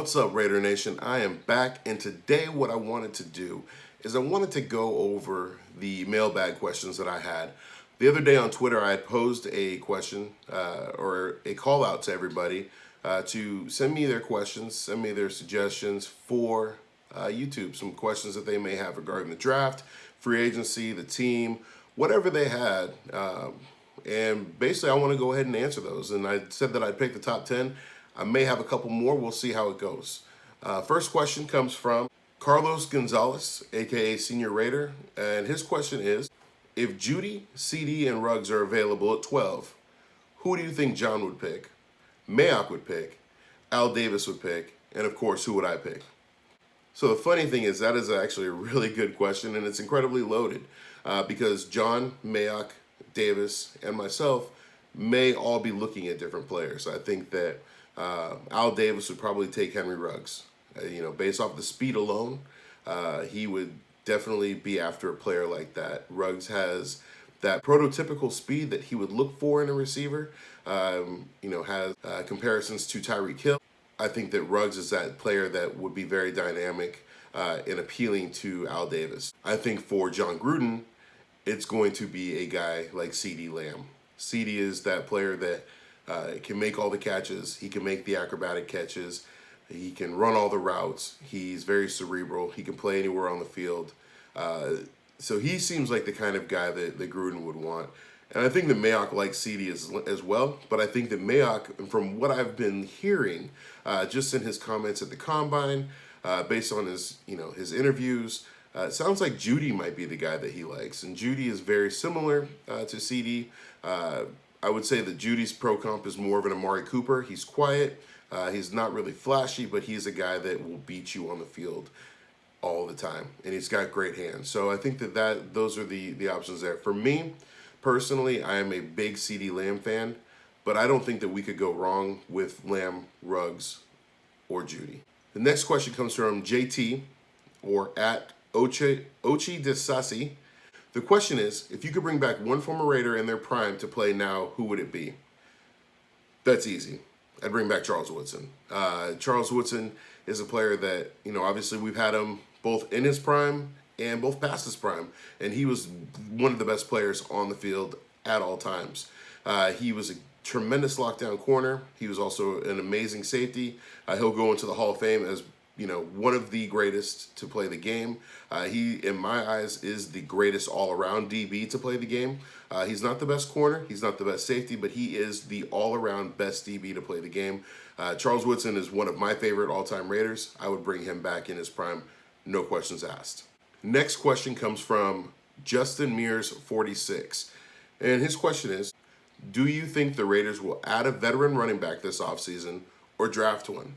What's up, Raider Nation? I am back, and today what I wanted to do is I wanted to go over the mailbag questions that I had. The other day on Twitter, I had posed a question or a call out to everybody to send me their questions, send me their suggestions for YouTube, some questions that they may have regarding the draft, free agency, the team, whatever they had. And basically, I want to go ahead and answer those. And I said that I'd pick the top 10. I may have a couple more. We'll see how it goes. First question comes from Carlos Gonzalez, aka Senior Raider. And his question is, if Judy, CD, and Ruggs are available at 12, who do you think John would pick? Mayock would pick, Al Davis would pick, and of course, who would I pick? So the funny thing is that is actually a really good question, and it's incredibly loaded because John, Mayock, Davis, and myself may all be looking at different players. I think that Al Davis would probably take Henry Ruggs. Based off the speed alone, he would definitely be after a player like that. Ruggs has that prototypical speed that he would look for in a receiver. Has comparisons to Tyreek Hill. I think that Ruggs is that player that would be very dynamic and appealing to Al Davis. I think for John Gruden, it's going to be a guy like CeeDee Lamb. CeeDee is that player that can make all the catches. He can make the acrobatic catches. He can run all the routes. He's very cerebral. He can play anywhere on the field. So he seems like the kind of guy that Gruden would want. And I think that Mayock likes CeeDee as well. But I think that Mayock, from what I've been hearing, just in his comments at the Combine, based on his interviews, it sounds like Judy might be the guy that he likes. And Judy is very similar to CeeDee. I would say that Judy's pro comp is more of an Amari Cooper. He's quiet. He's not really flashy, but he's a guy that will beat you on the field all the time. And he's got great hands. So I think that those are the options there. For me, personally, I am a big CeeDee Lamb fan, but I don't think that we could go wrong with Lamb, Ruggs, or Judy. The next question comes from JT, or at Ochi Desasi. The question is, if you could bring back one former Raider in their prime to play now, who would it be? That's easy. I'd bring back Charles Woodson. Charles Woodson is a player that, obviously we've had him both in his prime and both past his prime. And he was one of the best players on the field at all times. He was a tremendous lockdown corner. He was also an amazing safety. He'll go into the Hall of Fame as one of the greatest to play the game. He, in my eyes, is the greatest all-around DB to play the game. He's not the best corner, he's not the best safety, but he is the all-around best DB to play the game. Charles Woodson is one of my favorite all-time Raiders. I would bring him back in his prime, no questions asked. Next question comes from Justin Mears 46. And his question is, do you think the Raiders will add a veteran running back this offseason or draft one?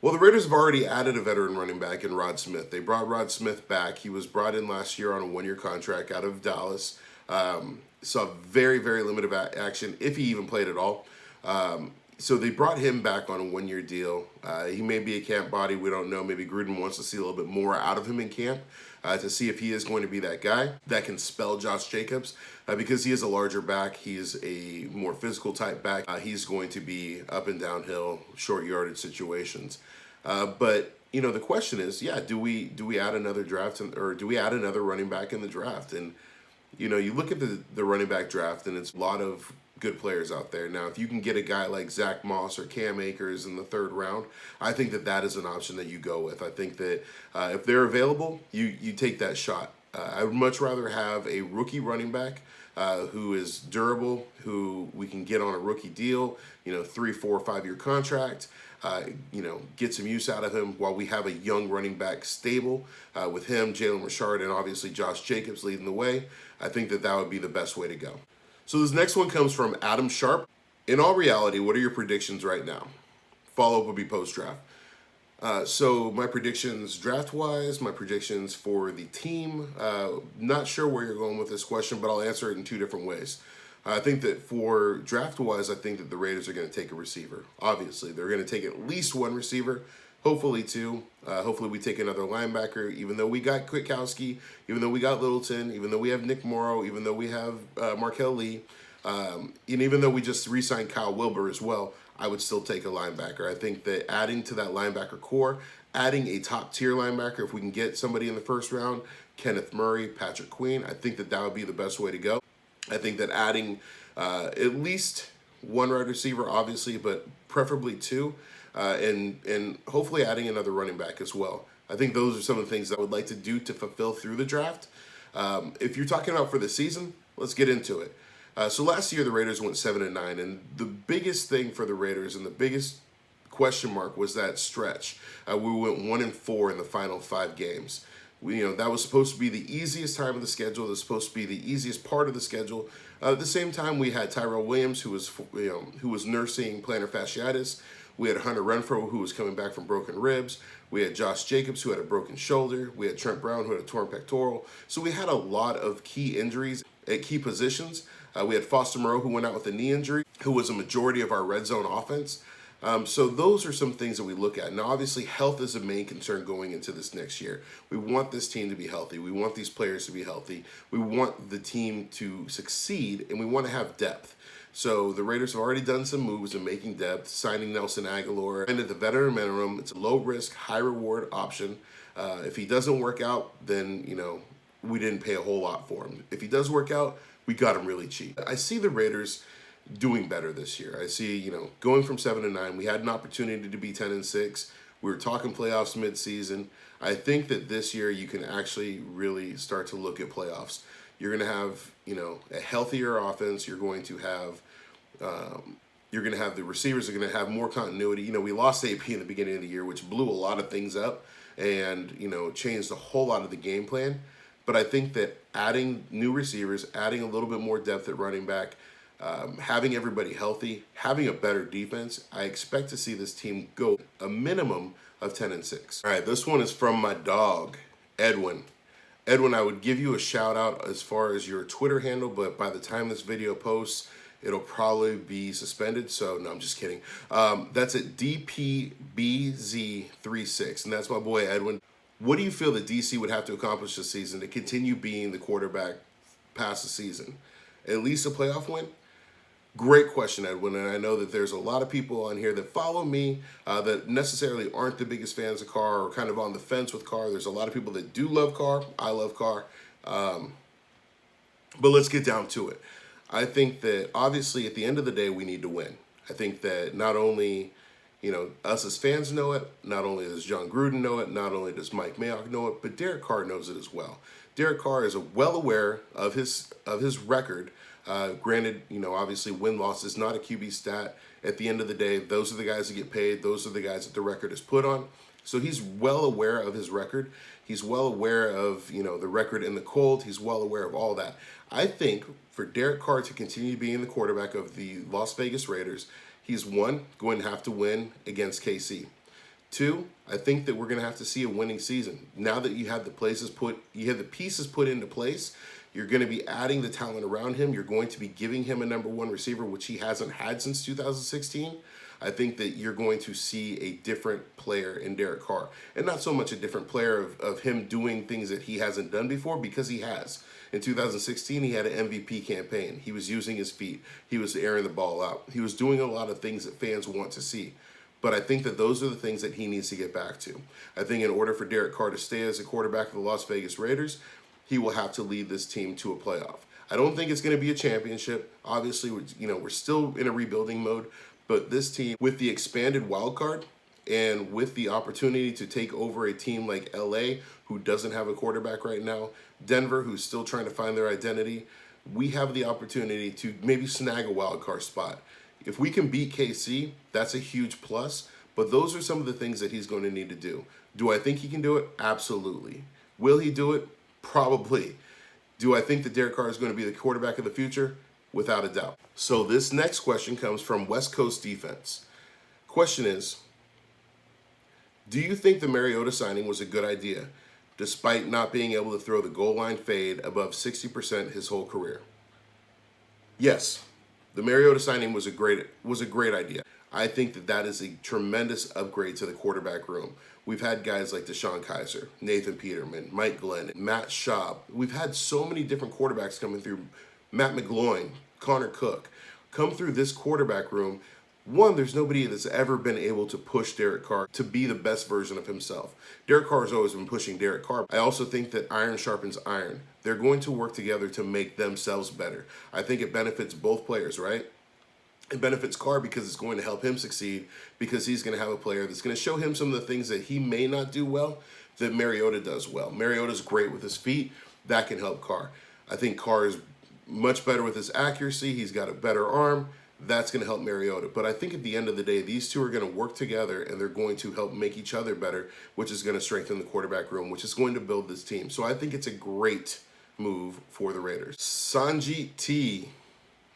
Well, the Raiders have already added a veteran running back in Rod Smith. They brought Rod Smith back. He was brought in last year on a one-year contract out of Dallas. Saw very, very limited action, if he even played at all. So they brought him back on a one-year deal. He may be a camp body. We don't know. Maybe Gruden wants to see a little bit more out of him in camp to see if he is going to be that guy that can spell Josh Jacobs. Because he is a larger back. He is a more physical type back. He's going to be up and downhill, short yardage situations. But the question is, do we add another draft or do we add another running back in the draft? And you look at the running back draft, and it's a lot of good players out there. Now, if you can get a guy like Zach Moss or Cam Akers in the third round, I think that is an option that you go with. I think that if they're available, you take that shot. I would much rather have a rookie running back who is durable, who we can get on a rookie deal, 3, 4, 5 year contract, get some use out of him while we have a young running back stable with him, Jalen Richard, and obviously Josh Jacobs leading the way. I think that would be the best way to go. So this next one comes from Adam Sharp. In all reality, what are your predictions right now? Follow-up will be post-draft. So my predictions draft-wise, my predictions for the team, not sure where you're going with this question, but I'll answer it in two different ways. I think that for draft-wise, I think that the Raiders are going to take a receiver. Obviously, they're going to take at least one receiver, hopefully two. Hopefully we take another linebacker, even though we got Kwiatkowski, even though we got Littleton, even though we have Nick Morrow, even though we have Markel Lee. And even though we just re-signed Kyle Wilbur as well, I would still take a linebacker. I think that adding to that linebacker core, adding a top-tier linebacker, if we can get somebody in the first round, Kenneth Murray, Patrick Queen, I think that that would be the best way to go. I think that adding at least one wide receiver, obviously, but preferably two, and hopefully adding another running back as well. I think those are some of the things that I would like to do to fulfill through the draft. If you're talking about for the season, let's get into it. So last year the Raiders went 7-9, and the biggest thing for the Raiders and the biggest question mark was that stretch. We went 1-4 in the final 5 games. That was supposed to be the easiest time of the schedule. It was supposed to be the easiest part of the schedule. At the same time, we had Tyrell Williams, who was nursing plantar fasciitis. We had Hunter Renfrow, who was coming back from broken ribs. We had Josh Jacobs, who had a broken shoulder. We had Trent Brown, who had a torn pectoral. So we had a lot of key injuries at key positions. We had Foster Moreau, who went out with a knee injury, who was a majority of our red zone offense. So those are some things that we look at. Now, obviously, health is a main concern going into this next year. We want this team to be healthy. We want these players to be healthy. We want the team to succeed, and we want to have depth. So the Raiders have already done some moves in making depth, signing Nelson Aguilar. And at the veteran minimum, it's a low-risk, high-reward option. If he doesn't work out, then, we didn't pay a whole lot for him. If he does work out, we got him really cheap. I see the Raiders doing better this year. I see, going from 7-9, we had an opportunity to be 10-6. We were talking playoffs mid-season. I think that this year you can actually really start to look at playoffs. You're going to have, a healthier offense. You're going to have the receivers are going to have more continuity. We lost AP in the beginning of the year, which blew a lot of things up and, changed a whole lot of the game plan. But I think that adding new receivers, adding a little bit more depth at running back, having everybody healthy, having a better defense, I expect to see this team go a minimum of 10-6. All right, this one is from my dog, Edwin. Edwin, I would give you a shout out as far as your Twitter handle, but by the time this video posts, it'll probably be suspended. So no, I'm just kidding. That's at DPBZ36, and that's my boy Edwin. What do you feel that DC would have to accomplish this season to continue being the quarterback past the season? At least a playoff win? Great question, Edwin, and I know that there's a lot of people on here that follow me that necessarily aren't the biggest fans of Carr or kind of on the fence with Carr. There's a lot of people that do love Carr. I love Carr. But let's get down to it. I think that obviously at the end of the day, we need to win. I think that not only, us as fans know it, not only does John Gruden know it, not only does Mike Mayock know it, but Derek Carr knows it as well. Derek Carr is well aware of his record. Granted, obviously win-loss is not a QB stat. At the end of the day, those are the guys that get paid. Those are the guys that the record is put on. So he's well aware of his record. He's well aware of, the record in the cold. He's well aware of all that. I think for Derek Carr to continue being the quarterback of the Las Vegas Raiders, he's, one, going to have to win against KC. Two, I think that we're going to have to see a winning season. Now that you have the pieces put into place, you're going to be adding the talent around him. You're going to be giving him a number one receiver, which he hasn't had since 2016. I think that you're going to see a different player in Derek Carr. And not so much a different player of him doing things that he hasn't done before, because he has. In 2016, he had an MVP campaign. He was using his feet. He was airing the ball out. He was doing a lot of things that fans want to see. But I think that those are the things that he needs to get back to. I think in order for Derek Carr to stay as a quarterback of the Las Vegas Raiders, he will have to lead this team to a playoff. I don't think it's going to be a championship. Obviously, we're still in a rebuilding mode. But this team, with the expanded wild card and with the opportunity to take over a team like LA, who doesn't have a quarterback right now, Denver, who's still trying to find their identity, we have the opportunity to maybe snag a wild card spot. If we can beat KC, that's a huge plus. But those are some of the things that he's going to need to do. Do I think he can do it? Absolutely. Will he do it? Probably. Do I think that Derek Carr is going to be the quarterback of the future? Without a doubt. So this next question comes from West Coast Defense. Question is, do you think the Mariota signing was a good idea, despite not being able to throw the goal line fade above 60% his whole career? Yes, the Mariota signing was a great idea. I think that is a tremendous upgrade to the quarterback room. We've had guys like Deshaun Kaiser, Nathan Peterman, Mike Glenn, Matt Schaub. We've had so many different quarterbacks coming through. Matt McGloin, Connor Cook come through this quarterback room. One, there's nobody that's ever been able to push Derek Carr to be the best version of himself. Derek Carr has always been pushing Derek Carr. I also think that iron sharpens iron. They're going to work together to make themselves better. I think it benefits both players, right? It benefits Carr because it's going to help him succeed, because he's going to have a player that's going to show him some of the things that he may not do well that Mariota does well. Mariota's great with his feet. That can help Carr. I think Carr is much better with his accuracy. He's got a better arm. That's going to help Mariota. But I think at the end of the day, these two are going to work together, and they're going to help make each other better, which is going to strengthen the quarterback room, which is going to build this team. So I think it's a great move for the Raiders. Sanjeet T,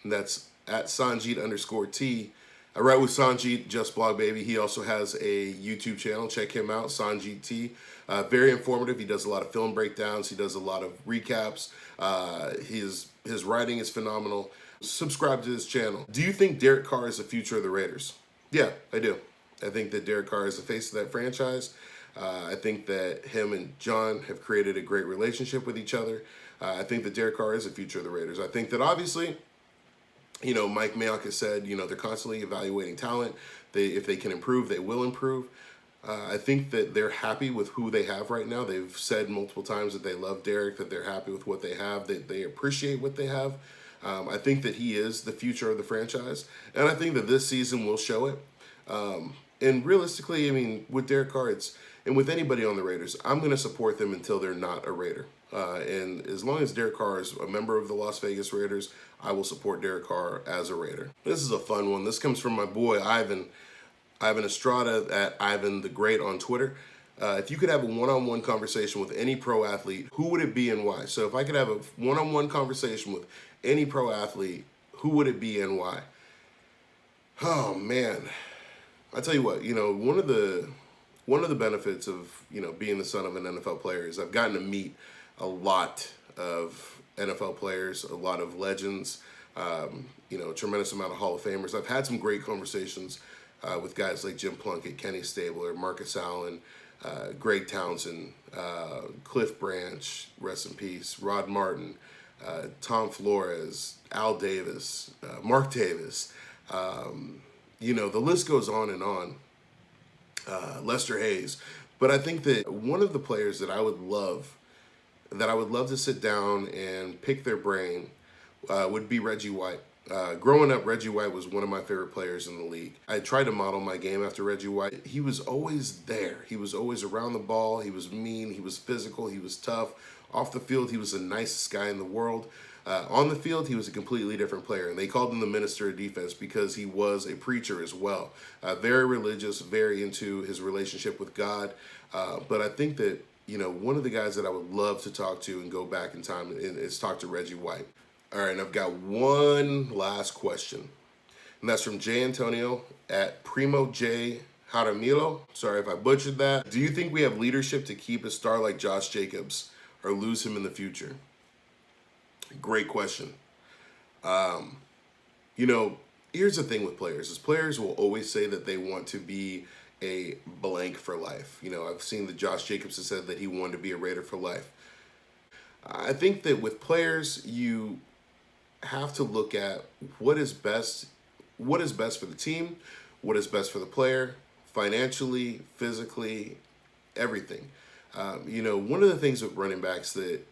that's at Sanjeet_T. I write with Sanjeet, Just Blog Baby. He also has a YouTube channel. Check him out, Sanjeet T. Very informative. He does a lot of film breakdowns. He does a lot of recaps. His writing is phenomenal. Subscribe to his channel. Do you think Derek Carr is the future of the Raiders? Yeah, I do. I think that Derek Carr is the face of that franchise. I think that him and John have created a great relationship with each other. I think that Derek Carr is the future of the Raiders. I think that obviously, Mike Mayock has said, they're constantly evaluating talent. If they can improve, they will improve. I think that they're happy with who they have right now. They've said multiple times that they love Derek, that they're happy with what they have, that they appreciate what they have. I think that he is the future of the franchise, and I think that this season will show it. And realistically, with Derek Carr, and with anybody on the Raiders, I'm going to support them until they're not a Raider. And as long as Derek Carr is a member of the Las Vegas Raiders, I will support Derek Carr as a Raider. This is a fun one. This comes from my boy, Ivan Estrada, at Ivan the Great on Twitter. If you could have a one-on-one conversation with any pro athlete, who would it be and why? So if I could have a one-on-one conversation with any pro athlete, who would it be and why? Oh man, I tell you what, one of the benefits of being the son of an NFL player is I've gotten to meet a lot of NFL players, a lot of legends, a tremendous amount of Hall of Famers. I've had some great conversations with guys like Jim Plunkett, Kenny Stabler, Marcus Allen, Greg Townsend, Cliff Branch, rest in peace, Rod Martin, Tom Flores, Al Davis, Mark Davis. The list goes on and on. Lester Hayes. But I think that one of the players that I would love to sit down and pick their brain would be Reggie White. Growing up, Reggie White was one of my favorite players in the league. I tried to model my game after Reggie White. He was always there. He was always around the ball. He was mean. He was physical. He was tough. Off the field, he was the nicest guy in the world. On the field, he was a completely different player, and they called him the minister of defense because he was a preacher as well. Very religious, very into his relationship with God. But I think that, one of the guys that I would love to talk to and go back in time is talk to Reggie White. All right, and I've got one last question, and that's from J. Antonio at Primo J. Jaramillo. Sorry if I butchered that. Do you think we have leadership to keep a star like Josh Jacobs or lose him in the future? Great question. Here's the thing with players, is players will always say that they want to be a blank for life. I've seen that Josh Jacobs has said that he wanted to be a Raider for life. I think that with players, you have to look at what is best for the team, what is best for the player, financially, physically, everything. One of the things with running backs that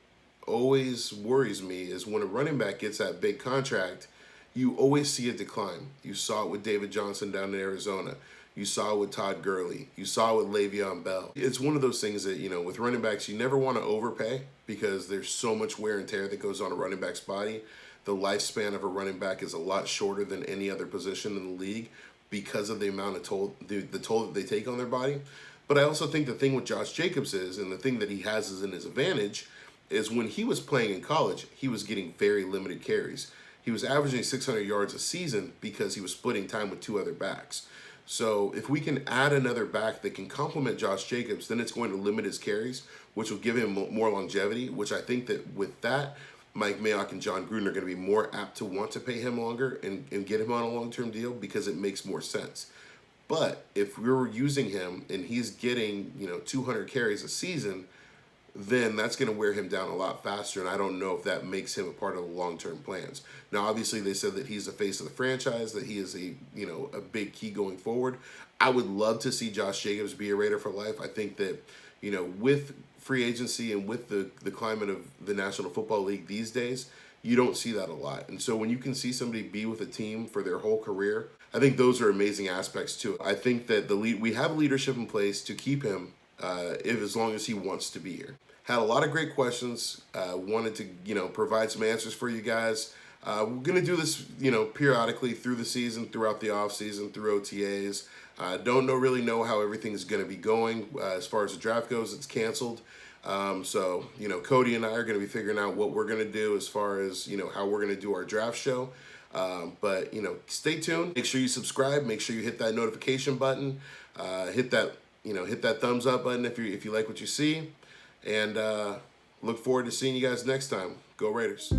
always worries me is when a running back gets that big contract, you always see a decline. You saw it with David Johnson down in Arizona. You saw it with Todd Gurley. You saw it with Le'Veon Bell. It's one of those things that, with running backs, you never want to overpay because there's so much wear and tear that goes on a running back's body. The lifespan of a running back is a lot shorter than any other position in the league because of the amount of toll that they take on their body. But I also think the thing with Josh Jacobs is, and the thing that he has is in his advantage, is when he was playing in college, he was getting very limited carries. He was averaging 600 yards a season because he was splitting time with two other backs. So if we can add another back that can complement Josh Jacobs, then it's going to limit his carries, which will give him more longevity, which I think that with that, Mike Mayock and John Gruden are going to be more apt to want to pay him longer and get him on a long-term deal because it makes more sense. But if we're using him and he's getting 200 carries a season, then that's going to wear him down a lot faster. And I don't know if that makes him a part of the long-term plans. Now, obviously, they said that he's the face of the franchise, that he is a big key going forward. I would love to see Josh Jacobs be a Raider for life. I think that, with free agency and with the climate of the National Football League these days, you don't see that a lot. And so when you can see somebody be with a team for their whole career, I think those are amazing aspects to it. I think that we have leadership in place to keep him as long as he wants to be here. Had a lot of great questions. Wanted to provide some answers for you guys. We're gonna do this periodically through the season, throughout the off season, through OTAs. Don't really know how everything's gonna be going as far as the draft goes. It's canceled. So Cody and I are going to be figuring out what we're going to do as far as, how we're going to do our draft show. But stay tuned. Make sure you subscribe. Make sure you hit that notification button. Hit that thumbs up button if you like what you see. And look forward to seeing you guys next time. Go Raiders.